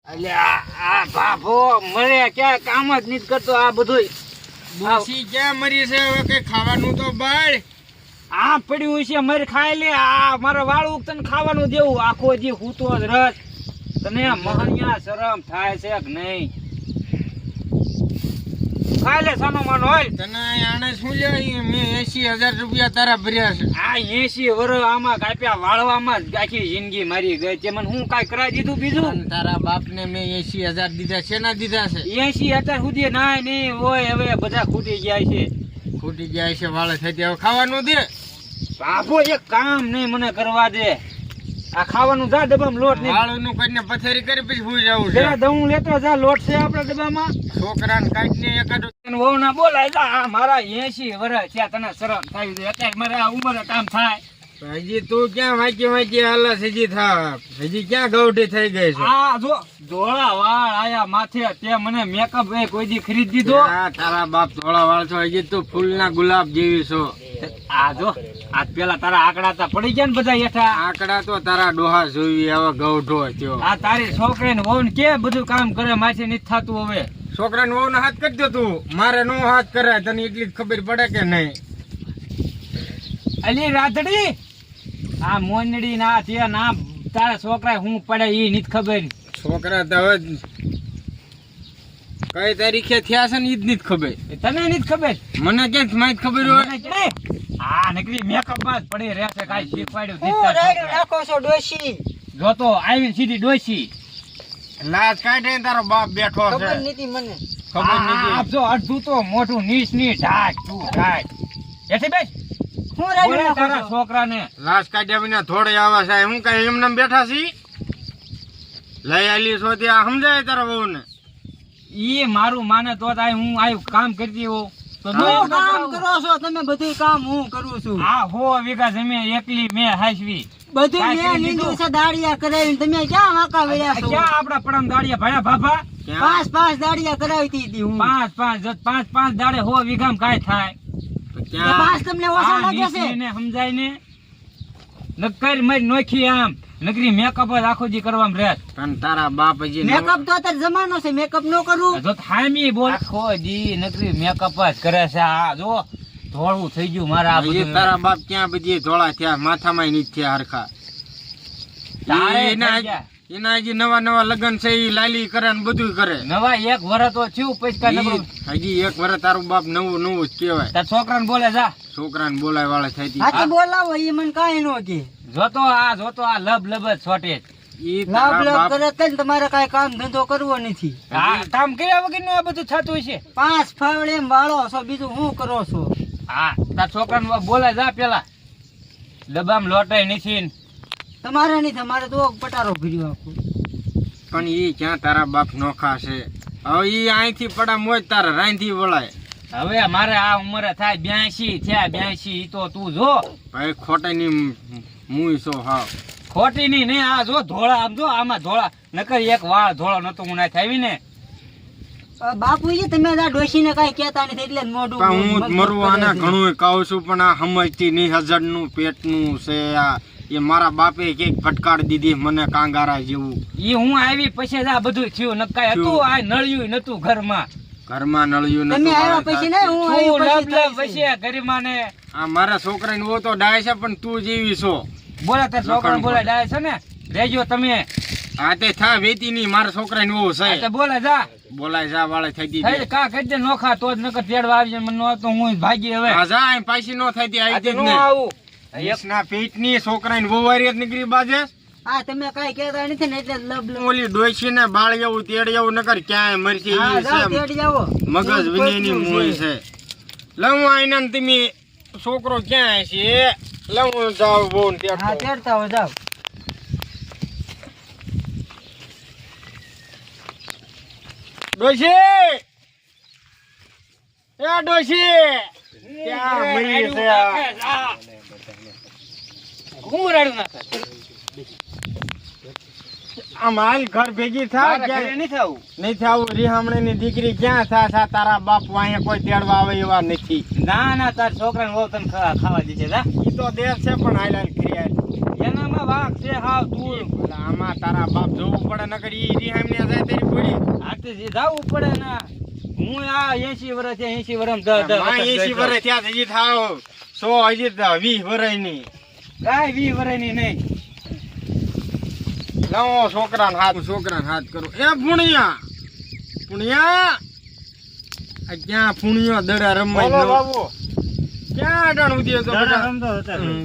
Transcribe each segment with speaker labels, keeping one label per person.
Speaker 1: આ બાપો મળે ક્યાં કામ જ નથી કરતો આ બધું.
Speaker 2: ડોશી ક્યાં મરી છે? હવે કઈ ખાવાનું તો બાળ.
Speaker 1: આ પડ્યું છે મર ખાઈ લે. આ મારા વાળું તને ખાવાનું દેવું આખો દી હૂતો જ રસ. તને મહણિયા શરમ થાય છે કે નહીં? ખાઈ લે સાનો માનો હોય.
Speaker 2: તને આને શું લેવાય? મેં 80,000 રૂપિયા તારા ભર્યા છે.
Speaker 1: આ 80 વર્ષ આમાં કાપ્યા વાળવામાં જ આખી જિંદગી મારી ગઈ. તે મને હું કાંઈ કરાવી દીધું બીજું?
Speaker 2: અને તારા બાપને મેં 80,000 દીધા છે. ના દીધા છે
Speaker 1: 80 અત્યાર સુધી ના નહીં હોય. હવે બધા ખૂટી ગયા છે.
Speaker 2: ખૂટી જાય છે વાળે થઈ. હવે ખાવાનું દે.
Speaker 1: બાપો એક કામ નહીં મને કરવા દે. આ ખાવાનું જા ડબ્બામાં લોટ નહીં.
Speaker 2: વાળું કરીને પથારી કરી પછી હું જાઉં છે.
Speaker 1: જરા દઉં લેતો જા. લોટ છે આપણા ડબ્બામાં.
Speaker 2: છોકરાને કાઢીને એકાદો
Speaker 1: વહુ ના બોલાય જા. આ મારા 80 વર્ષ છે. તને શરમ થાય છે? અત્યારે મારે આ ઉંમરે કામ થાય.
Speaker 2: હજી તું ક્યાં વાંચી હાલસ? હજી થા હજી ક્યાં ગૌઠી થઈ ગઈ છે?
Speaker 1: આ જો ધોળા વાળ આયા માથે. તે મને મેકઅપ કોઈ દી ખરીદ દીધો?
Speaker 2: આ તારા બાપ ધોળા વાળ છો. હજી તું ફૂલના ગુલાબ જેવી છો.
Speaker 1: આ જો આ પેલા તારા આંકડા તા પડી ગયા ને બધા હેઠા.
Speaker 2: આંકડા તો તારા ડોહા જોઈ. હવે ગૌઠો થયો.
Speaker 1: આ તારી છોકરીને વહુ ને કે બધું કામ કરે માથે નથી થતું. હવે
Speaker 2: છોકરાને વહુ ને હાથ કરી દો તું. મારે નો હાથ કરાય. તને એટલી જ ખબર પડે કે નહીં?
Speaker 1: અલી રાધડી આ મોનડી ના છે ના તારા છોકરા હું પડે ઈ નથી ખબર.
Speaker 2: છોકરા તો હવે કઈ તારીખે થયા છે ને ઈ જ નથી ખબર.
Speaker 1: તને નથી ખબર?
Speaker 2: મને ક્યાં માહિત ખબર હોય?
Speaker 1: મને કે આ નકરી મેકઅપ માં જ પડી રહેશે. કાઈ શીખવાડ્યું
Speaker 3: હું
Speaker 1: નથી.
Speaker 3: રાયડું નાખો છો ડોશી?
Speaker 1: જો તો આવીને સીધી ડોસી.
Speaker 2: લાજ કાઢે તારો બાપ બેઠો છે.
Speaker 3: ખબર નથી મને.
Speaker 2: ખબર નથી.
Speaker 1: આપજો અડધું તો મોટું નીચ ની ઢાક તું ઢાક. એથી બેસ
Speaker 3: હું રાયડું
Speaker 1: બોલે
Speaker 3: નાખો
Speaker 1: તારા
Speaker 3: છો?
Speaker 1: છોકરાને.
Speaker 2: લાજ કાઢ્યા વિના થોડે આવે છે. હું કઈ એમને બેઠા છી? લઈ આલી છો ત્યાં સમજાય તારા બહુ ને?
Speaker 1: ઈ મારું માને તો જ હું આયું કામ કરતી હોઉં તો
Speaker 3: શું કામ કરો છો તમે? બધું કામ હું કરું છું.
Speaker 1: આ 100 વીઘા જમીન એકલી મેં હાચવી.
Speaker 3: બધું
Speaker 1: કાંઈ
Speaker 3: મેં
Speaker 1: કરી
Speaker 3: નીંદુ
Speaker 1: દીધું?
Speaker 3: છે દાડિયા કરાવીને તમે ક્યાં વાંકા વળ્યા છો?
Speaker 1: ક્યાં આપડા પડમ દાડિયા ભયા ભાભા?
Speaker 2: ક્યાં?
Speaker 3: 5 દાડિયા કરાવી હતી હું.
Speaker 1: પાંચ દાડે 100 વીઘામાં કાંઈ થાય?
Speaker 2: તો
Speaker 3: એ
Speaker 2: ક્યાં?
Speaker 3: 5 તમને ઓછા લાગે છે?
Speaker 1: ને સમજાય ને નકર મારી નોખી આમ નકરી મેકઅપ જ આખો દી કરવામાં રહેત.
Speaker 2: પણ તારા બાપ હજી
Speaker 3: મેકઅપ તો અત્યારે જમાનો છે. મેકઅપ નો કરું.
Speaker 1: જો થામી બોલ આખો દી નકરી મેકઅપ જ કરે છે. આ જો ધોળું થઈ ગયું મારા આ
Speaker 2: હજી
Speaker 1: બધું.
Speaker 2: તારા બાપ ક્યાં બધી ધોળા થયા? માથામાં નથી થયા હરખા.
Speaker 1: તારે
Speaker 2: એના
Speaker 1: થઈ ગયા.
Speaker 2: એના હજી નવા લગ્ન છે. ઈ લાલી કરે ને બધું કરે.
Speaker 1: નવા 1 વર્ષ તો થયું પૈસા નકરું.
Speaker 2: હજી 1 વર્ષ તારું બાપ નવું જ કહેવાય.
Speaker 1: તાર છોકરાને બોલે જા.
Speaker 2: છોકરાને બોલાય વાળે થઈ
Speaker 3: હાથી બોલાવો એ મને કાંઈ નો કે.
Speaker 1: જોતો આ લબ લબ જ છોટે.
Speaker 2: ઈ
Speaker 3: લાભ
Speaker 2: તારા
Speaker 3: લાભ
Speaker 2: બાપ
Speaker 3: કરે તો ને તમારે કાંઈ કામ ધંધો કરવો નથી.
Speaker 1: આ કામ કર્યા વગર નું આ બધું થતું છે.
Speaker 3: 5 ફાવડે એમ વાળો છો. બીજું હું કરો છો?
Speaker 1: હા તાર છોકરાને બોલે જા પેલા. ડબ્બામાં લોટાય નથી ને.
Speaker 3: તમારે નહીં. તમારે તો પટારો ભર્યો આખો.
Speaker 2: પણ ઈ ક્યાં તારા બાપ નોખા છે? હવે ઈ અહીંથી પડા મોજ તારા રાંધી વળાય.
Speaker 1: હવે મારે આ ઉંમરે થાય 82 થયા 82. ઈ તો તું જો
Speaker 2: ભાઈ ખોટાની મુઈ છો હાવ.
Speaker 1: ખોટી ની નહીં. આ જો ધોળા આમ જો આમાં ધોળા નકર એક વાળ ધોળો નતો હું ના થાવી ને.
Speaker 3: બાપુજી તમે આ ડોશીને કાંઈ કહેતા નથી એટલે જ મોઢું
Speaker 2: પણ હું જ
Speaker 3: મગમગ
Speaker 2: મરવું આના
Speaker 3: કરે છે.
Speaker 2: ઘણું કહું છું પણ આ સમજતી નહીં. હજડનું પેટનું છે આ. એ મારા બાપે કઈક ફટકારી દીધી મને કાંગારા જેવું.
Speaker 1: ઈ હું આવી પછી જ આ બધું થયું. નકાય હતું આ નળિયું નતું ઘરમાં.
Speaker 2: ઘરમાં નળિયું
Speaker 3: તમે
Speaker 2: નતું
Speaker 3: આવ્યા
Speaker 2: વાળે
Speaker 3: પછી
Speaker 2: થાય.
Speaker 3: ને હું
Speaker 1: તું
Speaker 3: આવી
Speaker 1: લબ
Speaker 3: પછી
Speaker 1: લબ
Speaker 3: થાય છે.
Speaker 1: વસે ઘરમાં ને
Speaker 2: આ મારા છોકરાને વો તો ડાય છે પણ તું જેવી છો.
Speaker 1: બોલે તાર છોકરાને બોલે ડાય છે ને રેજો તમે.
Speaker 2: આ તે થા વેતી ની મારા છોકરાને વો
Speaker 1: આ
Speaker 2: છે.
Speaker 1: તો બોલે જા.
Speaker 2: બોલાય જા વાળે થઈ
Speaker 1: થઈ
Speaker 2: દીધી.
Speaker 1: કા કરી દે નોખા તો જ નકર તેડવા આવી જાય. મને નો તો હું ભાગી હવે.
Speaker 2: આ જા અહીં પાછી નો થઈ
Speaker 1: આ
Speaker 2: આવી
Speaker 1: તો
Speaker 2: જ
Speaker 1: નો આવું.
Speaker 2: એકના પેટની છોકરાને વવારી જ નીકળી બાજે.
Speaker 3: હા તમે કાંઈ કહેતા નથી ને એટલે લબ લબ.
Speaker 2: ઓલી ડોશી ને બાળ એવું તેડ એવું નકર ક્યાંય મરતી
Speaker 3: હા,
Speaker 2: ઈ
Speaker 3: જાઓ,
Speaker 2: છે.
Speaker 3: તેડી આવો.
Speaker 2: મગજ વિનયની
Speaker 3: કોઈકનું
Speaker 2: મોય
Speaker 3: છે.
Speaker 2: છે. લઉં આઈને ને તમે છોકરો ક્યાં છે? લઉં જાવ બહુ ને
Speaker 3: હા
Speaker 2: તેડતો.
Speaker 3: તેડતા હો જાઓ.
Speaker 2: ડોશી એ ડોશી ક્યાં મરી છે આ?
Speaker 1: હું રાડું નાખે.
Speaker 2: આમ હાલ ઘર ભેગી થા.
Speaker 1: મારા ઘરે
Speaker 2: ક્યાં
Speaker 1: નહીં થાવું.
Speaker 2: નહીં થાવું? રીહામણી ની દીકરી ક્યાં થા? તારા બાપ અહીંયા કોઈ તેડવા આવે એવા નથી.
Speaker 1: ના તાર છોકરાને વહુ તને ખાવા દીધે જા.
Speaker 2: ઈ તો દેર છે પણ હાલ હાલ કરી આલ.
Speaker 1: એને આનામાં વાઘ છે હાવ તું
Speaker 2: એટલે આમાં તારા બાપ જોવું પડે નકર ઈ રિહામ ને જાય તેરી પૂરી
Speaker 1: હાથે જે જાવું પડે ને હું આ 80 વર્ષ છે 80 વર્ષ 10
Speaker 2: માં 80 વર્ષ થયા હજી થાવ 100 હજી 20 વર્ષ ની
Speaker 1: કાંઈ 20 વર્ષની નહીં
Speaker 2: લાવો છોકરાને હાથ કરો એ પુણિયા આ ક્યાં પુણિયો દડા રમવાય
Speaker 1: બાબુ
Speaker 2: ક્યાં અડાણ ઉદીએ તો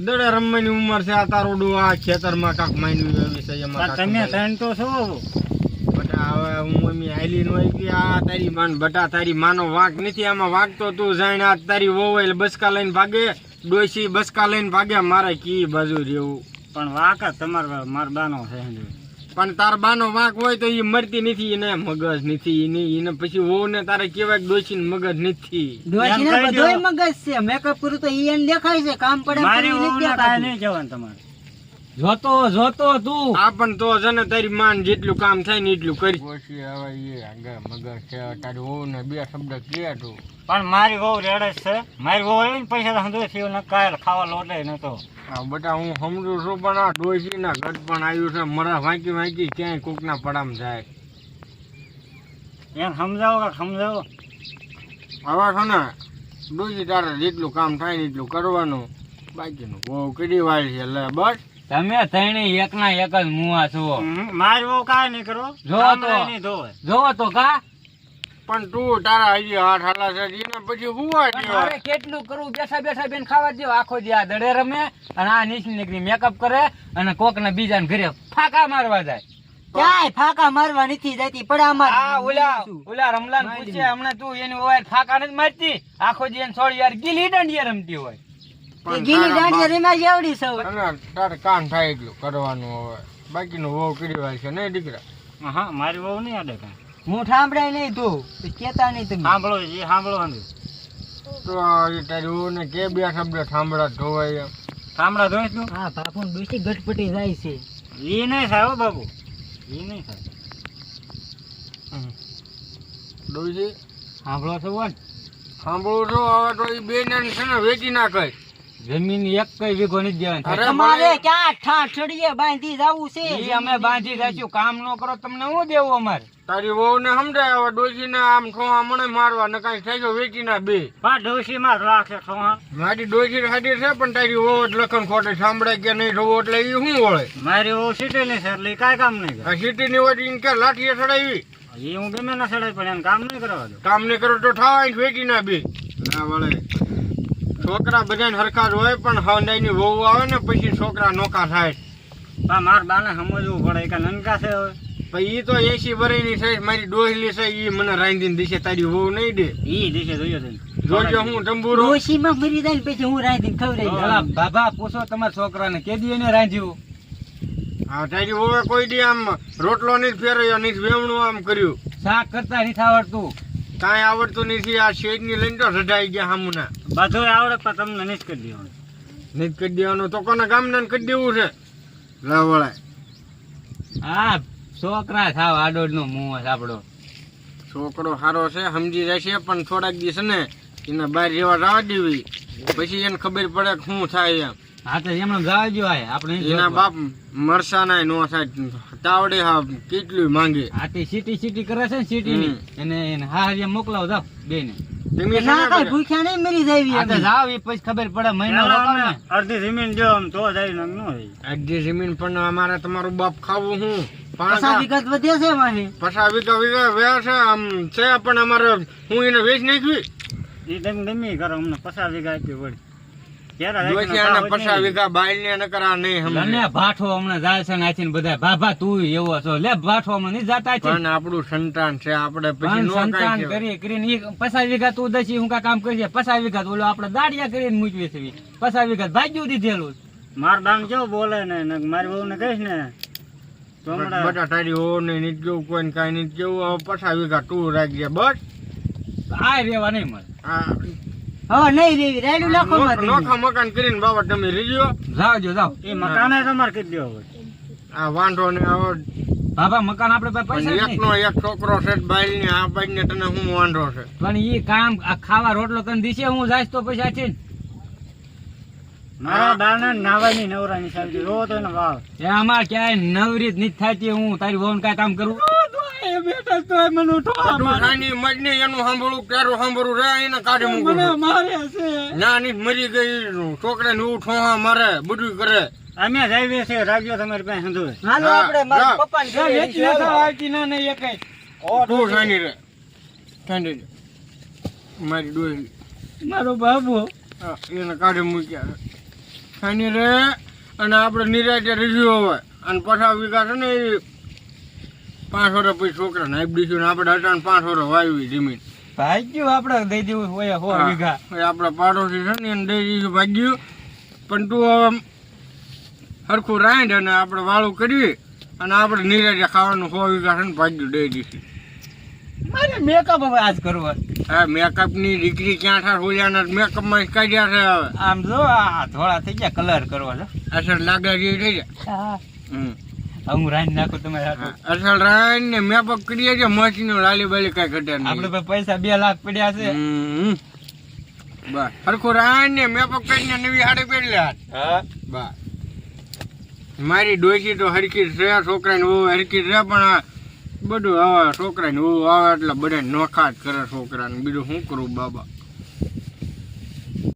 Speaker 2: દડા રમવાની ઉંમર છે આ તારો ડો આ ખેતરમાં કાક માન્યું એવી છે એમાં
Speaker 1: તમે ત્રણ તો છો
Speaker 2: બટા હવે હું એમ હાલી નો આવી આ તારી માન બટા તારી માનો વાંક નથી આમાં વાંકતો તું જાણ આ તારી વોવાઈ બસકા લઈને ભાગે ડોસી બસકા લઈને ભાગે મારે કી બાજુ રહેવું
Speaker 1: પણ વાક તમાર માર બાનો છે
Speaker 2: પણ તાર બાનો વાંક હોય તો એ મરતી નથી એને મગજ નથી એને પછી વહુ ને તારે કેવાય ડોસી મગજ નથી
Speaker 3: ડોશીને બધોય મગજ છે મેકઅપ કરું તો ઈ એને દેખાય છે કામ પડે
Speaker 1: મારી
Speaker 3: તો ઈ નથી
Speaker 1: વહુને કાંઈ
Speaker 3: દેખાતું.
Speaker 1: નહીં જવાનું તમારે જોતો તું
Speaker 2: આ પણ તો છે ને તારી માન જેટલું કામ થાય ને એટલું કરી પછી હવે એ આગળ મગજ છે તારી વહુ ને બે શબ્દ કે તું
Speaker 1: પણ મારી વહુ રેડે છે મારી વહુ આવી ને પૈસા સમજો થયો ને કાંઈ ખાવા લોટે નતો
Speaker 2: હા બેટા હું સમજુ છું પણ આ ડોસી ના ગઢ પણ આવ્યું છે મરા વાંકી ક્યાંય કોક ના પડામ જાય
Speaker 1: એમ સમજાવો કે સમજાવો
Speaker 2: હવે છે ને ડોસી તારે જેટલું કામ થાય ને એટલું કરવાનું બાકીનું બહુ કીડી વાળી છે એટલે બસ
Speaker 1: તમે ત્રણે એક ના એક જ મુવા છો મારી વહુ કાંઈ નહીં કરો જોવો તો કા
Speaker 2: પણ તું તારા હજી હાથ હાલા છે એને પછી હુવા
Speaker 1: મારે કેટલું કરવું બેઠા બેન ખાવા દો આખો દી આ દડે રમે અને આ નીચલી નીકળી મેકઅપ કરે અને કોક ને બીજા ને ઘરે ફાકા મારવા જાય
Speaker 3: ક્યાંય ફાકા મારવા નથી જતી પડામાં
Speaker 1: આ ઓલા રમલાન પૂછે હમણાં તું એની ઓય ફાકા નથી મારતી આખો દી એને છોડી યાર ગીલી દાંડિયા રમતી હોય
Speaker 3: ગીલી દાંડિયા રેમાં જેવડી સૌ
Speaker 2: તારે કામ થાય એટલું કરવાનું હવે બાકીનું વહુ કીડી વાળી છે નહીં દીકરા
Speaker 1: હા મારી વહુ નહીં આડે કાંઈ
Speaker 3: હું ઠામડાય નહીં તું કેતા નહીં તમે
Speaker 1: સાંભળો એ સાંભળો
Speaker 2: તો એ તારી વહુ ને કે બે શબ્દ થાંભળા ધોવાય એમ
Speaker 1: સાંભળા જોઈશ તું
Speaker 3: હા બાપુ ડોશી ગટપટી જાય છે
Speaker 1: એ નહીં થાય હો બાબુ એ નહીં થાય
Speaker 2: ડોસી
Speaker 1: સાંભળો છો બોલ
Speaker 2: સાંભળું છું હવે તો એ બે ને છે ને વેચી નાખે
Speaker 1: જમીન એક કઈ વીઘો નથી દેવાની
Speaker 2: અરે
Speaker 3: તમારે ક્યાં ઠાઠડીએ બાંધી જાવું છે
Speaker 1: એ અમે બાંધી દઈશું કામ ન કરો તમને શું દેવું અમારે
Speaker 2: તારી વહુ ને સમજાય હવે ડોસી ને આમ ઠોહા મને મારવા ને કઈ થઈ ગયો વેચી ના બે
Speaker 1: ડોશી માં રાખે
Speaker 2: મારી ડોસી હાજર છે પણ તારી વહુ જ લખન ખોટે સાંભળે કે નહીં થવું એટલે એ શું વળે
Speaker 1: મારી વહુ સિટી ની છે એટલે કાંઈ કામ નહીં
Speaker 2: આ સિટી ની વળી કે લાઠીએ ચડાવી
Speaker 1: એ હું ગમે ના ચડાય પણ એને કામ નહીં કરવા દો
Speaker 2: કામ નહીં કરો તો ઠાવાય વેચી ના બે ના વળે છોકરા બધાને હરખા જ હોય પણ હવનાઈ ની વહુ આવે ને પછી છોકરા નોકા થાય
Speaker 1: માર બાને સમજવું પડે કે નનકા છે હવે
Speaker 2: પછી ઈ તો 80 વર્ષની છે મારી ડોહલી છે ઈ મને રાંધીને દિશે તારી વહુ નહીં દે
Speaker 1: ઈ દિશે જોયો છે
Speaker 2: જોજો હું તંબુરો
Speaker 3: ડોશી માં મરી જાય ને પછી હું રાંધીને ખવડાવી
Speaker 1: બાબા પૂછો તમારા છોકરાને કેદી એને રાંધ્યું
Speaker 2: હા તારી વહુએ કોઈ દી આમ રોટલો નહીં ફેરવ્યો નહીં વેવણું આમ કર્યું
Speaker 1: શાક કરતા નથી આવડતું
Speaker 2: કાંઈ આવડતું નથી આ શેડ ની લઈને તો રઢાઈ ગયા હામુના
Speaker 1: બધું આવડે પણ તમને નહીં કરી દેવાનું
Speaker 2: નહીં કરી દેવાનું તો કોના ગામના ને કરી દેવું છે લાવળાય
Speaker 1: હા છોકરા થાવ આડોડ નો મું સાપડો
Speaker 2: છોકરો સારો છે સમજી જશે પણ થોડાક દિવસ ને એને બહાર જેવા જવા દેવી પછી એને ખબર પડે કે શું થાય એમ
Speaker 1: હા તો એમને જવા દો આપણે
Speaker 2: એના બાપ મરસા ના નો થાય તાવડે હા કેટલું માંગે
Speaker 1: આ તે સિટી કરે છે ને સિટી ની એને હા હરિયા મોકલાવો જાવ બે ને
Speaker 2: તમે
Speaker 3: ના કઈ ભૂખ્યા નહીં મરી જાય
Speaker 1: આ તો જાવ એ પછી ખબર પડે મહિનો રોકાવ ને
Speaker 4: અડધી જમીન જો આમ તો જાય ને ન હોય
Speaker 2: અડધી જમીન પણ અમારે તમારું બાપ ખાવું હું
Speaker 3: પચાસ વિગત વધે છે મારે
Speaker 2: 50 વીઘા વ્યા છે આમ છે પણ અમારે હું એને વેચ નાખવી
Speaker 4: એ તમે ગમે કરો અમને 50 વીઘા આપી વળી
Speaker 2: ડોશિયાને 50 વીઘા બાયલ ને નકરા નહીં
Speaker 1: લને
Speaker 2: સમજે
Speaker 1: ભાઠો હમણાં જાય છે ને આથી બધા ભાભા તું એવો છો લે ભાઠો હમણાં નહીં જાતા છે
Speaker 2: પણ આપણું સંતાન છે આપણે પછી
Speaker 1: પણ
Speaker 2: નો
Speaker 1: સંતાન
Speaker 2: કાંઈ
Speaker 1: કરી કરીને ઈ 50 વીઘા તું દસી હું કા કામ કરીએ 50 વીઘા તો ઓલો આપણે દાડિયા કરીને મૂકવી છે 50 વીઘા ભાગ્યું દીધેલું
Speaker 4: માર બામ કેવો બોલે ને મારી બહુ ને કહીશ ને તો હમણાં
Speaker 2: બધા તારી હો ને નીચ કેવું કોઈ કઈ નીચ કેવું હવે 50 વીઘા તું રાખજે બસ
Speaker 1: આ રેવા નહીં મળે
Speaker 3: હવે નહીં રેવી રાયડું નાખો
Speaker 2: નોખા મકાન કરીને બાબા તમે રીજો
Speaker 1: જાવજો જાવ
Speaker 4: એ મકાને તમારે કરી દેવો હોય
Speaker 2: આ વાંધો ને હવે
Speaker 1: બાબા મકાન આપણે પાસે પૈસા જ નહીં.
Speaker 2: એકનો એક છોકરો છે બાયલ ને આ બાઈ ને તને હું વાંધો છે
Speaker 1: પણ ઈ કામ આ ખાવા રોટલો તને દીશે હું જાઈશ તો પૈસા છે ને.
Speaker 4: મારા દાના નાવાની નવરાની સાહેબ રોવો તો એને વાવ
Speaker 1: એ આમાં ક્યાંય નવરી જ નથી થતી. હું તારી વહુને કાંઈ કામ કરું?
Speaker 4: બેટા તોય મને ઉઠો
Speaker 2: તું સાની મજને એનું સાંભળું ક્યારું સાંભળું રે એને કાઢી મૂકું છું.
Speaker 4: મારે છે
Speaker 2: ના ની મરી ગઈ છોકરાને એવું ઠોહા મારે બધું કરે.
Speaker 4: અમે જઈએ છે રાખજો તમારી પાસે હંધુએ
Speaker 3: હાલો
Speaker 2: હા,
Speaker 3: આપણે મારા
Speaker 2: હા.
Speaker 3: પપ્પાને ઘરે
Speaker 1: વેચી
Speaker 3: જઈશું.
Speaker 1: લેતા આવતી ના નહીં એ કઈ.
Speaker 2: તું સાની રે સાની રે મારી ડોહી
Speaker 1: મારો બાબુ
Speaker 2: હા, એને કાઢી મૂક્યા સાની રે. અને આપણે નિરાતે રીઝ્યો હોય અને પાછા વીઘા છે ને એ 5 વર્ષ પછી છોકરાને આપી દઈશું ને આપણે અટાણ 5 વર્ષ વાવી જમીન.
Speaker 1: ભાગ્યું આપણે દઈ દેવું હોય 100 વીઘા.
Speaker 2: હા, એ આપણા પાડોશી છે ને એને દઈ દઈશું ભાગ્યું. પણ તું હવે સરખું રાંધ અને આપણે વાળું કરી અને આપણે નિરાતે ખાવાનું 100 વીઘા છે ને ભાગ્યું દઈ દઈશું.
Speaker 1: મારે મેકઅપ હવે આજ કરવો.
Speaker 2: હા, મેકઅપની દીકરી ક્યાં થાય હોલિયાના મેકઅપમાં જ કાઢ્યા છે હવે.
Speaker 1: આમ જો આ ધોળા થઈ ગયા, કલર કરવો છે.
Speaker 2: અસર લાગે જેવી થઈ જાય. હમ.
Speaker 1: હવે હું રાંધી નાખું તમારે હાથું.
Speaker 2: અસલ રાંધ ને મેકઅપ કરીએ છે મસ્તી નું લાલી બાલી કઈ ઘટે
Speaker 1: આપણે
Speaker 2: નહીં.
Speaker 1: પાસે પૈસા 2 લાખ પડ્યા છે.
Speaker 2: હમ. બસ સરખું રાંધ ને મેકઅપ કરીને નવી હાડે પહેરી લે હાથ.
Speaker 1: હા
Speaker 2: બસ મારી ડોસી તો હરકી છે, છોકરાને બહુ હરકી છે, પણ આ બધું હવે છોકરાને બહુ આવે એટલે બધા નોખા જ કરે છોકરાને. બીજું શું કરું બાબા.